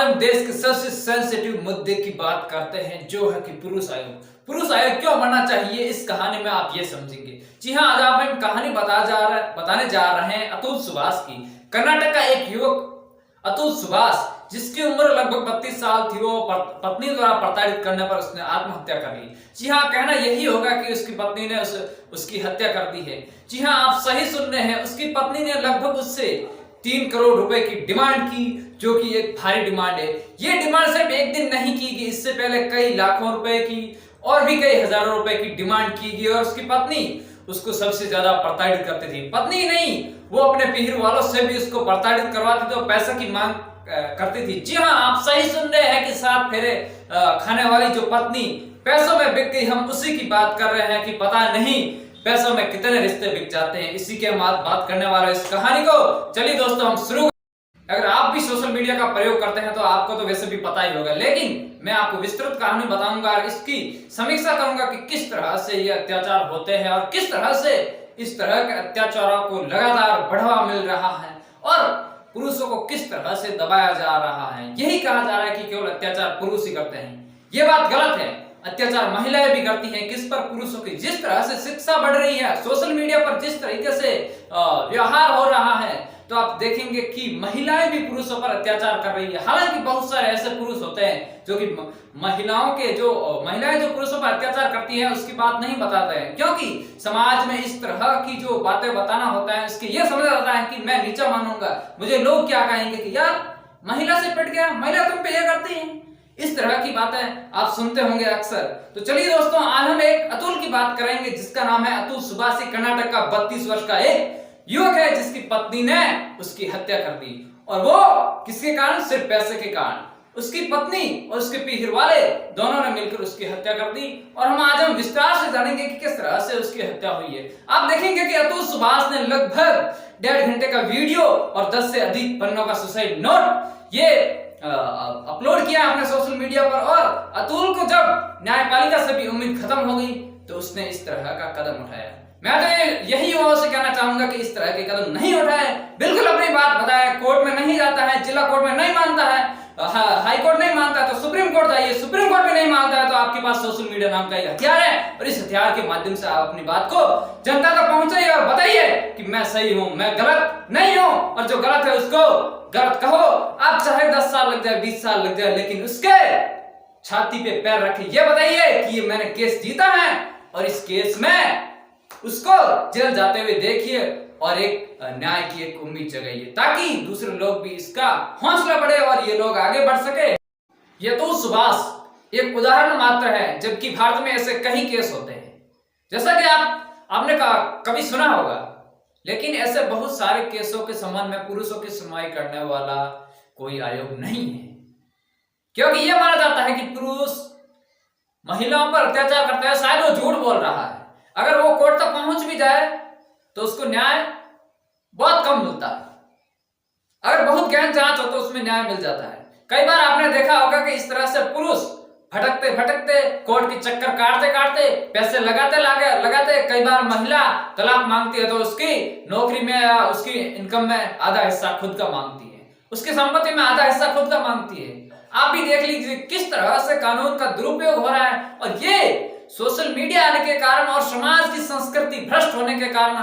हम देश के सबसे सेंसिटिव मुद्दे की बात करते हैं, जो है कि पुरुष आयोग। पुरुष आयोग क्यों बनना चाहिए, इस कहानी में आप ये समझेंगे। जी हाँ, आज आप एक कहानी बताने जा रहे हैं अतुल सुभाष की। कर्नाटक का एक युवक अतुल सुभाष, जिसकी उम्र लगभग 32 साल थी, वो पत्नी द्वारा प्रताड़ित करने पर उसने आत्महत्या कर ली। जी हाँ, कहना यही होगा कि उसकी पत्नी ने उसकी हत्या कर दी है। जी हाँ, आप सही सुन रहे हैं, उसकी पत्नी ने लगभग उससे 3 करोड़ रुपए की डिमांड की, जो कि एक भारी डिमांड है। ये डिमांड सिर्फ एक दिन नहीं की गई, इससे पहले कई लाखों रुपए की और भी कई हजारों रुपए की डिमांड की गई और उसकी पत्नी उसको सबसे ज्यादा प्रताड़ित करती थी। पत्नी नहीं, वो अपने पीहर वालों से भी उसको प्रताड़ित करवाती थी और पैसा की मांग करती थी। जी हाँ, आप सही सुन रहे हैं कि 7 फेरे खाने वाली जो पत्नी पैसों में बिक गई, हम उसी की बात कर रहे हैं कि पता नहीं पैसों में कितने रिश्ते बिक जाते हैं। इसी के हम बात करने वाले इस कहानी को। चलिए दोस्तों, हम शुरू। अगर आप भी सोशल मीडिया का प्रयोग करते हैं तो आपको तो वैसे भी पता ही होगा, लेकिन मैं आपको विस्तृत कहानी बताऊंगा और इसकी समीक्षा करूंगा कि किस तरह से ये अत्याचार होते हैं और किस तरह से इस तरह के अत्याचारों को लगातार बढ़ावा मिल रहा है और पुरुषों को किस तरह से दबाया जा रहा है। यही कहा जा रहा है कि केवल अत्याचार पुरुष ही करते हैं, ये बात गलत है। अत्याचार महिलाएं भी करती हैं। किस पर? पुरुषों की। जिस तरह से शिक्षा बढ़ रही है, सोशल मीडिया पर जिस तरीके से व्यवहार हो रहा है, तो आप देखेंगे कि महिलाएं भी पुरुषों पर अत्याचार कर रही है। हालांकि बहुत सारे ऐसे पुरुष होते हैं जो कि महिलाएं जो पुरुषों पर अत्याचार करती हैं उसकी बात नहीं बताते हैं, क्योंकि समाज में इस तरह की जो बातें बताना होता है, इसके ये समझ आता है कि मैं नीचा मानूंगा, मुझे लोग क्या कहेंगे कि यार महिला से पिट गया, महिला तुम पे ये करती है। इस तरह की बातें आप सुनते होंगे अक्सर। तो चलिए दोस्तों, आज हम एक अतुल की बात करेंगे जिसका नाम है अतुल सुभाष। कर्नाटक का 32 वर्ष का एक युवक है जिसकी पत्नी ने उसकी हत्या कर दी, और वो किसके कारण? सिर्फ पैसे के कारण। उसकी पत्नी और उसके पीहर वाले दोनों ने मिलकर उसकी हत्या कर दी, और हम विस्तार से जानेंगे कि किस तरह से उसकी हत्या हुई है। आप देखेंगे कि अतुल सुभाष ने लगभग 1.5 घंटे का वीडियो और 10 से अधिक पन्नों का सुसाइड नोट ये अपलोड किया अपने सोशल मीडिया पर। और अतुल को जब न्यायपालिका से भी उम्मीद खत्म हो गई तो उसने इस तरह का कदम उठाया। मैं तो यही युवाओं से कहना चाहूंगा कि इस तरह के कदम नहीं उठाए, बिल्कुल अपनी बात बताए। कोर्ट में नहीं जाता है, जिला कोर्ट में नहीं मानता है, हाई कोर्ट नहीं मानता है तो सुप्रीम कोर्ट जाइए, सुप्रीम कोर्ट भी नहीं मानता है तो आपके पास सोशल मीडिया नाम का एक हथियार है, और इस हथियार के माध्यम से आप अपनी बात को जनता तक पहुंचाइए और बताइए कि मैं सही हूं, मैं गलत नहीं हूं, और जो गलत है उसको गलत कहो। आप चाहे 10 साल लग जाए, 20 साल लग जाए, लेकिन उसके छाती पे पैर रखे ये बताइए कि ये मैंने केस जीता है, और इस केस में उसको जेल जाते हुए देखिए और एक न्याय की एक उम्मीद जगाइए, ताकि दूसरे लोग भी इसका हौसला बढ़े और ये लोग आगे बढ़ सके। ये तो सुभाष एक उदाहरण मात्र है, जबकि भारत में ऐसे कई केस होते हैं, जैसा कि आपने कभी सुना होगा। लेकिन ऐसे बहुत सारे केसों के संबंध में पुरुषों की सुनवाई करने वाला कोई आयोग नहीं है, क्योंकि यह माना जाता है कि पुरुष महिलाओं पर अत्याचार करता है, शायद वो झूठ बोल रहा है। अगर वो कोर्ट तक पहुंच भी जाए तो उसको न्याय बहुत कम मिलता है। अगर बहुत गहन जांच हो तो उसमें न्याय मिल जाता है। कई बार आपने देखा होगा कि इस तरह से पुरुष भटकते भटकते कोर्ट के चक्कर काटते काटते पैसे लगाते कई बार महिला तलाक मांगती है तो उसकी नौकरी में या उसकी इनकम में आधा हिस्सा खुद का मांगती है, उसकी संपत्ति में आधा हिस्सा खुद का मांगती है। आप भी देख लीजिए किस तरह से कानून का दुरुपयोग हो रहा है, और ये सोशल मीडिया आने के कारण और समाज की संस्कृति भ्रष्ट होने के कारण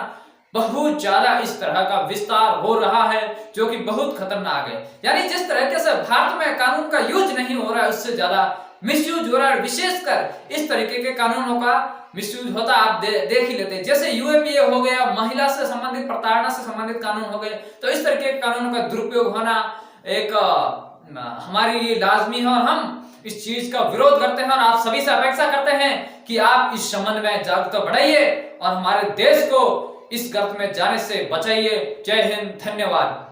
बहुत ज्यादा इस तरह का विस्तार हो रहा है, जो कि बहुत खतरनाक है। यानी जिस तरीके से भारत में कानून का यूज नहीं हो रहा है, उससे ज्यादा मिसयूज हो रहा है। विशेषकर इस तरीके के कानूनों का मिसयूज होता आप देख ही लेते हैं। जैसे यूएपीए हो गया, महिला से संबंधित प्रताड़ना से संबंधित कानून हो गए, तो इस तरीके के कानूनों का दुरुपयोग होना एक हमारे लिए लाजमी है, और हम इस चीज का विरोध करते हैं और आप सभी से अपेक्षा करते हैं कि आप इस संबंध में जागरूकता बढ़ाइए और हमारे देश को इस गर्त में जाने से बचाइए। जय हिंद, धन्यवाद।